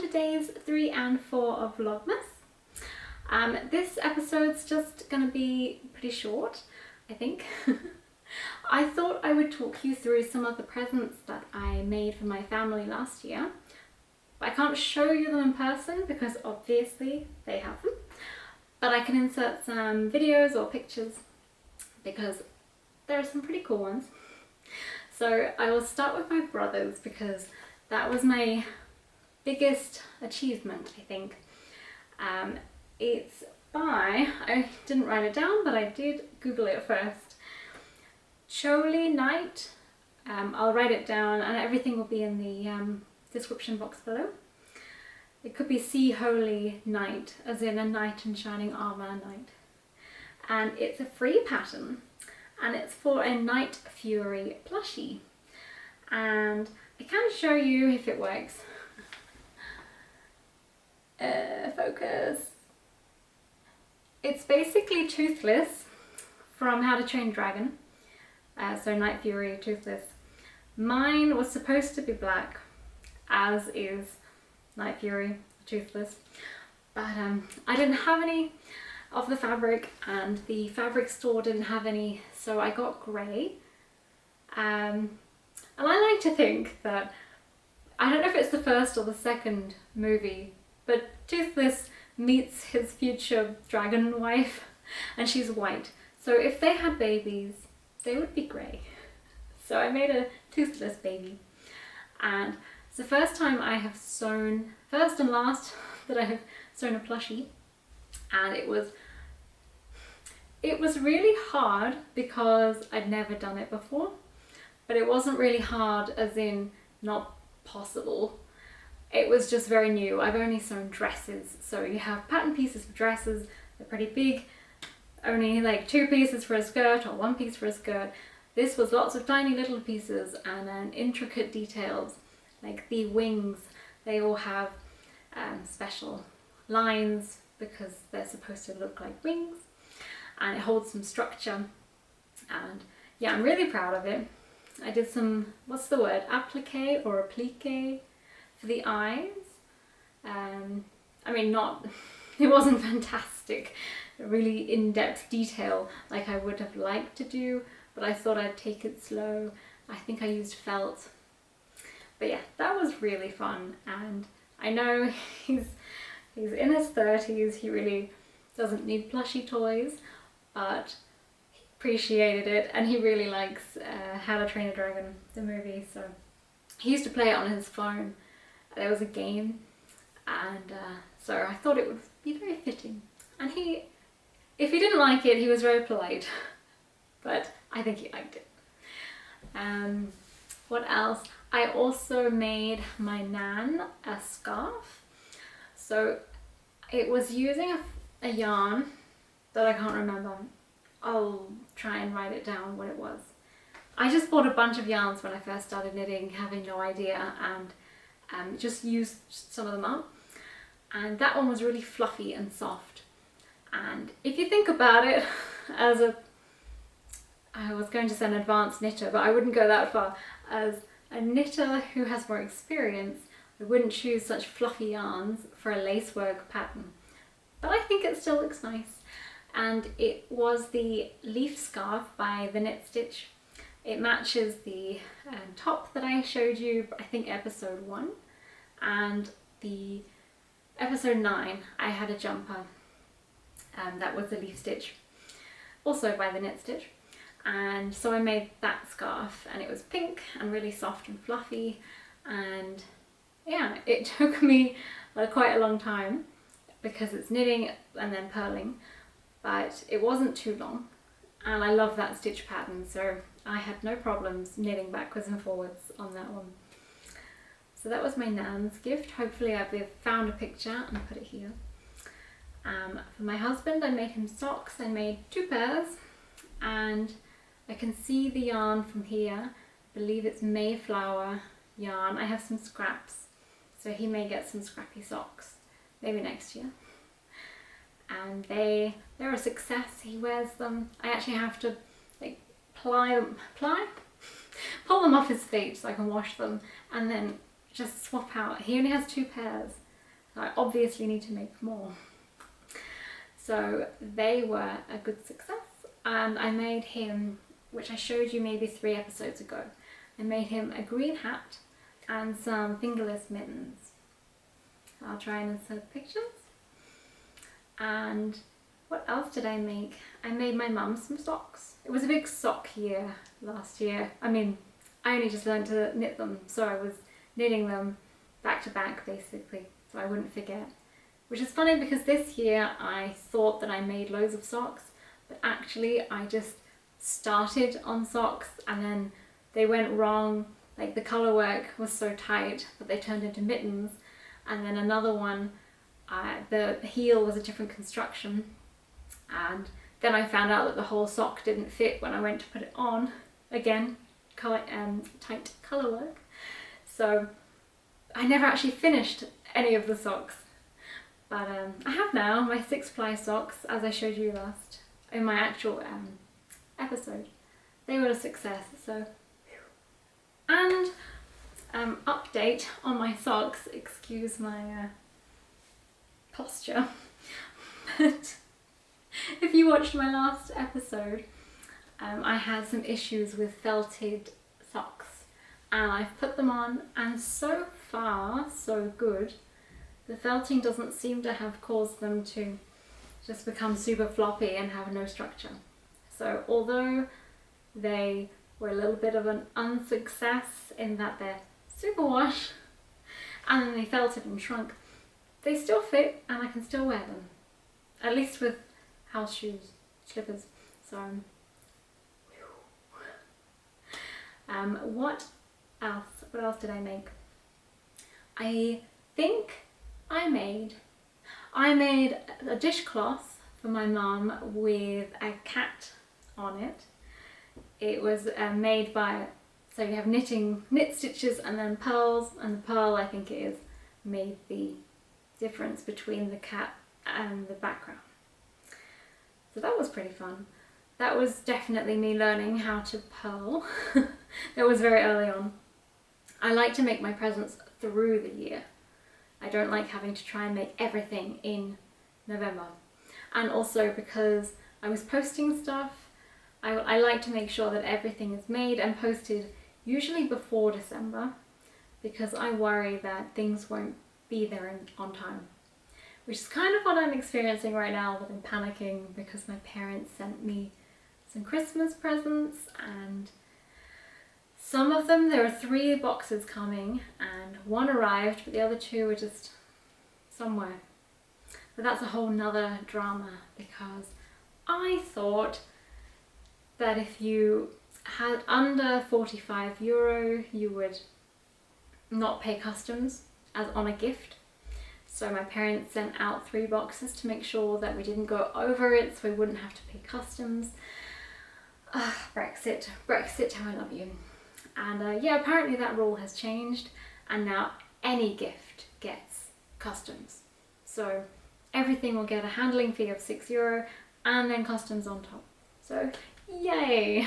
to days 3 and 4 of Vlogmas. This episode's just gonna be pretty short, I think. I thought I would talk you through some of the presents that I made for my family last year. I can't show you them in person because obviously they have them, but I can insert some videos or pictures because there are some pretty cool ones. So I will start with my brothers because that was my biggest achievement, I think. It's by, I didn't write it down, but I did Google it first. Choly Night. I'll write it down and everything will be in the description box below. It could be See Holy Night, as in a knight in shining armour night. And it's a free pattern, and it's for a Night Fury plushie. And I can show you if it works. Focus. It's basically Toothless from How to Train a Dragon. So Night Fury, Toothless. Mine was supposed to be black, as is Night Fury, Toothless. But I didn't have any of the fabric and the fabric store didn't have any, so I got grey. And I like to think that, I don't know if it's the first or the second movie, but Toothless meets his future dragon wife and she's white. So if they had babies, they would be grey. So I made a Toothless baby. And it's the first time I have sewn, first and last that I have sewn a plushie. And it was really hard because I'd never done it before. But it wasn't really hard as in not possible. It was just very new. I've only sewn dresses. So you have pattern pieces for dresses, they're pretty big. Only like 2 pieces for a skirt or 1 piece for a skirt. This was lots of tiny little pieces and then intricate details. Like the wings, they all have special lines because they're supposed to look like wings. And it holds some structure. And yeah, I'm really proud of it. I did some, what's the word, applique or applique for the eyes. I mean, it wasn't fantastic, really in-depth detail like I would have liked to do, but I thought I'd take it slow. I think I used felt. But yeah, that was really fun, and I know he's in his 30s, he really doesn't need plushie toys, but he appreciated it and he really likes How to Train a Dragon, the movie, so he used to play it on his phone. There was a game, and so I thought it would be very fitting. And if he didn't like it, he was very polite, but I think he liked it. What else? I also made my nan a scarf. So it was using a yarn that I can't remember. I'll try and write it down what it was. I just bought a bunch of yarns when I first started knitting, having no idea, and just used some of them up. And that one was really fluffy and soft. And if you think about it as I was going to say an advanced knitter, but I wouldn't go that far. As a knitter who has more experience, I wouldn't choose such fluffy yarns for a lacework pattern. But I think it still looks nice. And it was the leaf scarf by the Knit Stitch. It matches the top that I showed you, I think episode 1. And the episode 9, I had a jumper. That was the leaf stitch, also by the Knit Stitch. And so I made that scarf, and it was pink and really soft and fluffy, and yeah, it took me quite a long time because it's knitting and then purling, but it wasn't too long, and I love that stitch pattern, so I had no problems knitting backwards and forwards on that one. So that was my nan's gift. Hopefully I've found a picture and put it here. For my husband, I made him socks. I made 2 pairs, and I can see the yarn from here. I believe it's Mayflower yarn. I have some scraps, so he may get some scrappy socks, maybe next year. And they're a success. He wears them. I actually have to like pull them off his feet so I can wash them, and then just swap out. He only has 2 pairs, I obviously need to make more. So they were a good success, and I made him, which I showed you maybe 3 episodes ago, I made him a green hat and some fingerless mittens. I'll try and insert pictures. And what else did I make? I made my mum some socks. It was a big sock year last year. I mean, I only just learned to knit them, so I was knitting them back to back basically, so I wouldn't forget. Which is funny because this year I thought that I made loads of socks, but actually I just started on socks and then they went wrong. Like the colour work was so tight that they turned into mittens, and then another one, the heel was a different construction, and then I found out that the whole sock didn't fit when I went to put it on. Again, tight colour work. So I never actually finished any of the socks. But I have now my 6-ply socks, as I showed you last in my actual episode. They were a success, so. And update on my socks, excuse my posture. But if you watched my last episode, I had some issues with felted socks, and I've put them on, and so far so good. The felting doesn't seem to have caused them to just become super floppy and have no structure. So although they were a little bit of an unsuccess in that they're super wash and then they felted and shrunk, they still fit and I can still wear them. At least with house shoes, slippers. So what else did I make? I think I made a dishcloth for my mum with a cat on it. It was made by, so you have knit stitches and then pearls, and the pearl, I think it is, made the difference between the cat and the background. So that was pretty fun. That was definitely me learning how to purl. That was very early on. I like to make my presents through the year. I don't like having to try and make everything in November. And also because I was posting stuff, I like to make sure that everything is made and posted usually before December, because I worry that things won't be there on time. Which is kind of what I'm experiencing right now, that I'm panicking because my parents sent me some Christmas presents, and some of them, there are 3 boxes coming and 1 arrived, but the other 2 are just somewhere. But that's a whole nother drama, because I thought that if you had under €45, you would not pay customs as on a gift. So my parents sent out 3 boxes to make sure that we didn't go over it, so we wouldn't have to pay customs. Brexit, how I love you. And yeah, apparently that rule has changed, and now any gift gets customs. So everything will get a handling fee of €6 and then customs on top. So yay!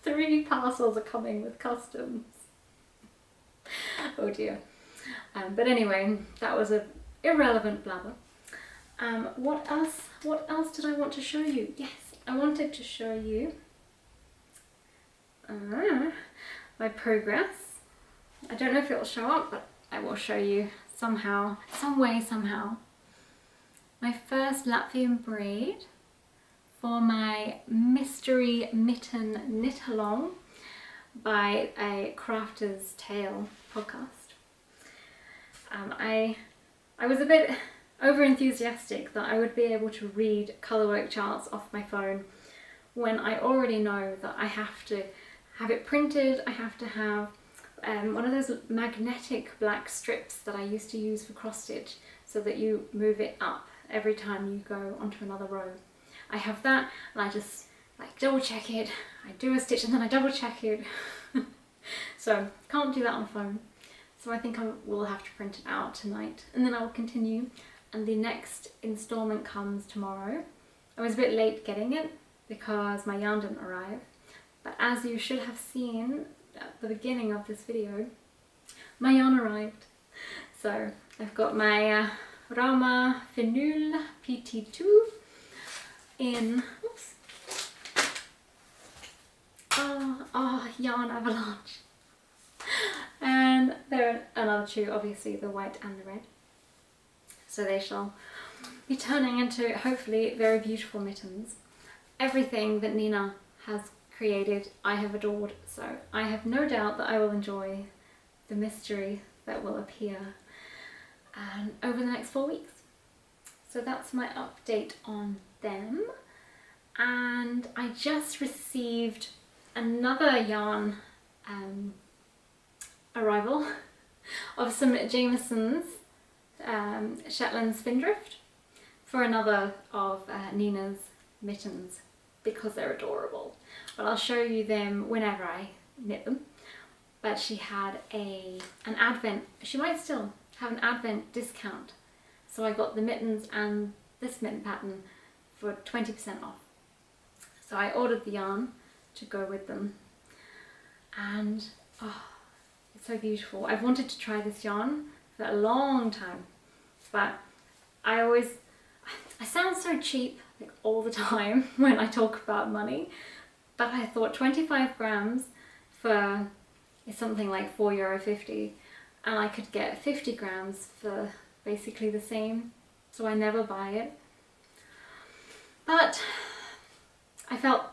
3 parcels are coming with customs. Oh dear. But anyway, that was an irrelevant blabber. What else did I want to show you? Yes, I wanted to show you my progress. I don't know if it will show up, but I will show you somehow, some way, somehow. My first Latvian braid for my mystery mitten knit along by a Crafter's Tale podcast. I was a bit over enthusiastic that I would be able to read colourwork charts off my phone when I already know that I have to have it printed. I have to have one of those magnetic black strips that I used to use for cross stitch, so that you move it up every time you go onto another row. I have that, and I just like double check it. I do a stitch and then I double check it. So can't do that on the phone. So I think I will have to print it out tonight, and then I will continue. And the next installment comes tomorrow. I was a bit late getting it because my yarn didn't arrive. But as you should have seen at the beginning of this video, my yarn arrived. So I've got my Rauma Phenul PT2 in, oops, Yarn Avalanche. And there are another two, obviously the white and the red. So they shall be turning into hopefully very beautiful mittens. Everything that Nina has created I have adored, so I have no doubt that I will enjoy the mystery that will appear over the next 4 weeks. So that's my update on them. And I just received another yarn arrival of some Jameson's Shetland Spindrift for another of Nina's mittens because they're adorable. But I'll show you them whenever I knit them. But she had an advent, she might still have an advent discount. So I got the mittens and this mitten pattern for 20% off. So I ordered the yarn to go with them. And oh, it's so beautiful. I've wanted to try this yarn for a long time, but I sound so cheap like all the time when I talk about money, but I thought 25 grams is something like €4.50, and I could get 50 grams for basically the same, so I never buy it. But I felt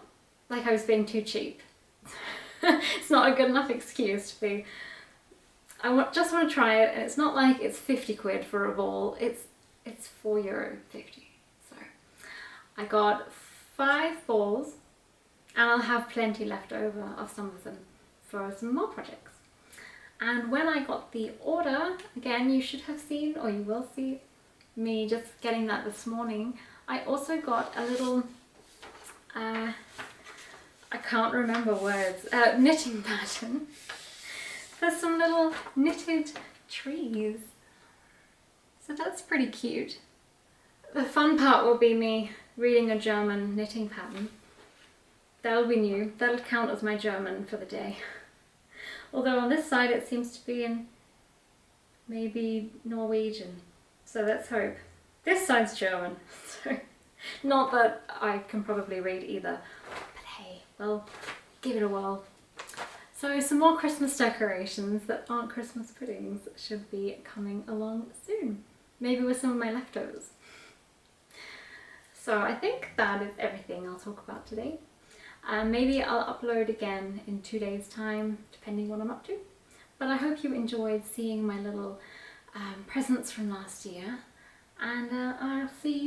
like I was being too cheap. It's not a good enough excuse to be. Just want to try it, and it's not like it's 50 quid for a ball, it's €4.50. So I got 5 balls, and I'll have plenty left over of some of them for some more projects. And when I got the order, again you should have seen, or you will see me just getting that this morning, I also got a little, I can't remember words, knitting pattern for some little knitted trees. So that's pretty cute. The fun part will be me reading a German knitting pattern. That'll be new. That'll count as my German for the day. Although on this side it seems to be in maybe Norwegian. So let's hope. This side's German. So not that I can probably read either. But hey, well, give it a whirl. So some more Christmas decorations that aren't Christmas puddings should be coming along soon. Maybe with some of my leftovers. So I think that is everything I'll talk about today. Maybe I'll upload again in 2 days' time, depending what I'm up to. But I hope you enjoyed seeing my little presents from last year. And I'll see